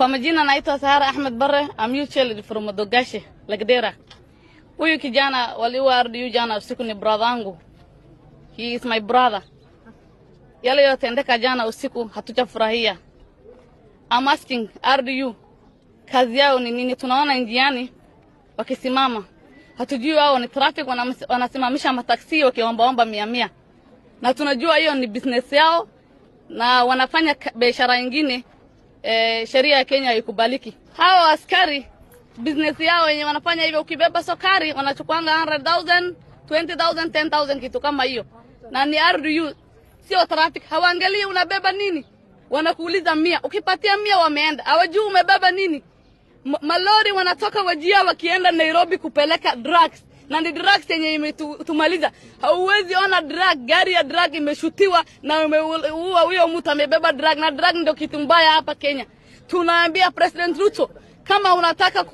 Kwa majina naitwa Sahara Ahmed Barre, I'm youth child from Modogashe, Lagdera. Huyu kijana waliwa RDU jana usiku ni brother wangu. He is my brother. Yale yotendeka jana usiku hatujafurahia. I'm asking RDU, kazi yao ni nini? Tunaona njiani wakisimama. Hatujui wao ni traffic, wanasimamisha mataksi wakiomba 100. Na tunajua hiyo ni business yao na wanafanya biashara nyingine. Sheria ya Kenya haikubaliki. Hao askari business yao wenye wanafanya hivyo, ukibeba sukari wanachukuanga 100,000, 20,000, 10,000 kitu kama hiyo. Na ni RDU, sio traffic. Hawaangalii unabeba nini. Wanakuuliza 100. Ukipatia 100 wameenda. Hawajui umebeba nini. Malori wanatoka Wajia wakienda Nairobi kupeleka drugs. Na ni drugs yenye imetumaliza. Hauwezi ona drug, gari ya drug imeshutiwa na umeua huyo mtu amebeba drug, na drug ndio kitu mbaya hapa Kenya. Tunaambia President Ruto, kama unataka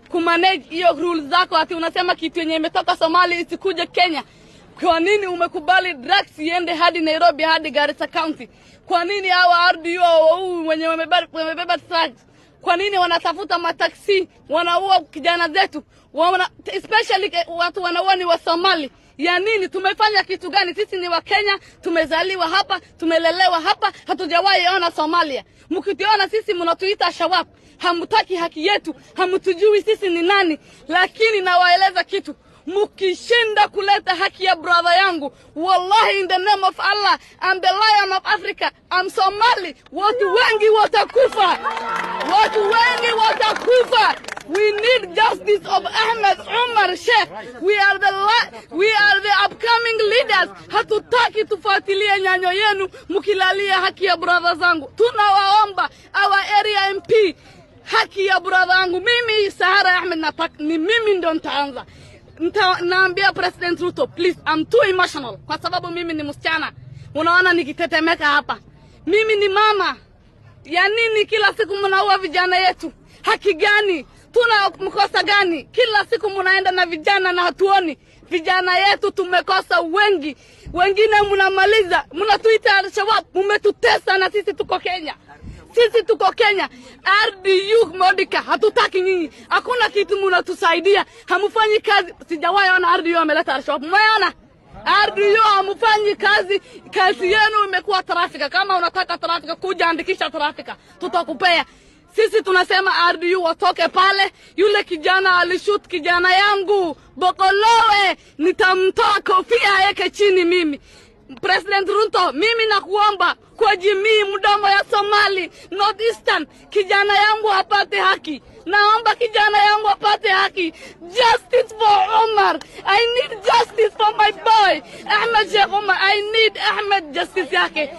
kumanage hiyo rules zako, ati unasema kitu yenye imetoka Somalia isikuje Kenya. Kwa nini umekubali drugs iende hadi Nairobi hadi Garissa County? Kwa nini hawa RDU wenye wamebeba drugs? Kwa nini wanatafuta mataksi, wanaua kijana zetu? Especially watu wanaua ni wa Somali. Ya nini? Tumefanya kitu gani? Sisi ni wa Kenya, tumezaliwa hapa, tumelelewa hapa, hatujawahi ona Somalia. Mkituona sisi mnatuita Shabab, hamtaki haki yetu, hamtujui sisi ni nani. Lakini nawaeleza kitu, mkishinda kuleta haki ya brother yangu, wallahi in the name of Allah, I'm the lion of Africa, I'm Somali, watu wengi watakufa. Watu wengi watakufa. We need justice of Ahmed Omar Sheikh. We are the upcoming leaders. Hatutaki tufuatilie nyanyo yenu mkilalia haki ya brother zangu. Tunawaomba our area MP, haki ya brother yangu. Mimi Sahara Ahmed ni mimi ndo nitaanza. Naambia President Ruto, please, I'm too emotional kwa sababu mimi ni msichana. Unaona nikitetemeka hapa. Mimi ni mama. Ya nini kila siku mnaua vijana yetu? Haki gani? Tuna mkosa gani? Kila siku mnaenda na vijana na hatuoni. Vijana yetu tumekosa wengi. Wengine mnamaliza, mnatuita Al-Shabaab, mmetutesa na sisi tuko Kenya. Sisi tuko Kenya. RDU Modika, hatutaki nyinyi. Hakuna kitu mnatusaidia. Hamufanyi kazi. Sijawahi ona RDU ameleta Al-Shabaab. Mmeona? RDU hamufanyi kazi. Kazi yenu imekuwa trafika. Kama unataka trafika, kuja andikisha trafika. Tutakupea. Sisi tunasema RDU watoke pale. Yule kijana alishoot kijana yangu Bokolowe, nitamtoa kofia yake chini mimi. President Ruto, mimi nakuomba kwa jamii mdomo ya Somali, North Eastern, kijana yangu apate haki. Naomba kijana yangu apate haki. Justice for Omar. I need justice for my boy Ahmed Sheikh Omar. I need Ahmed justice yake.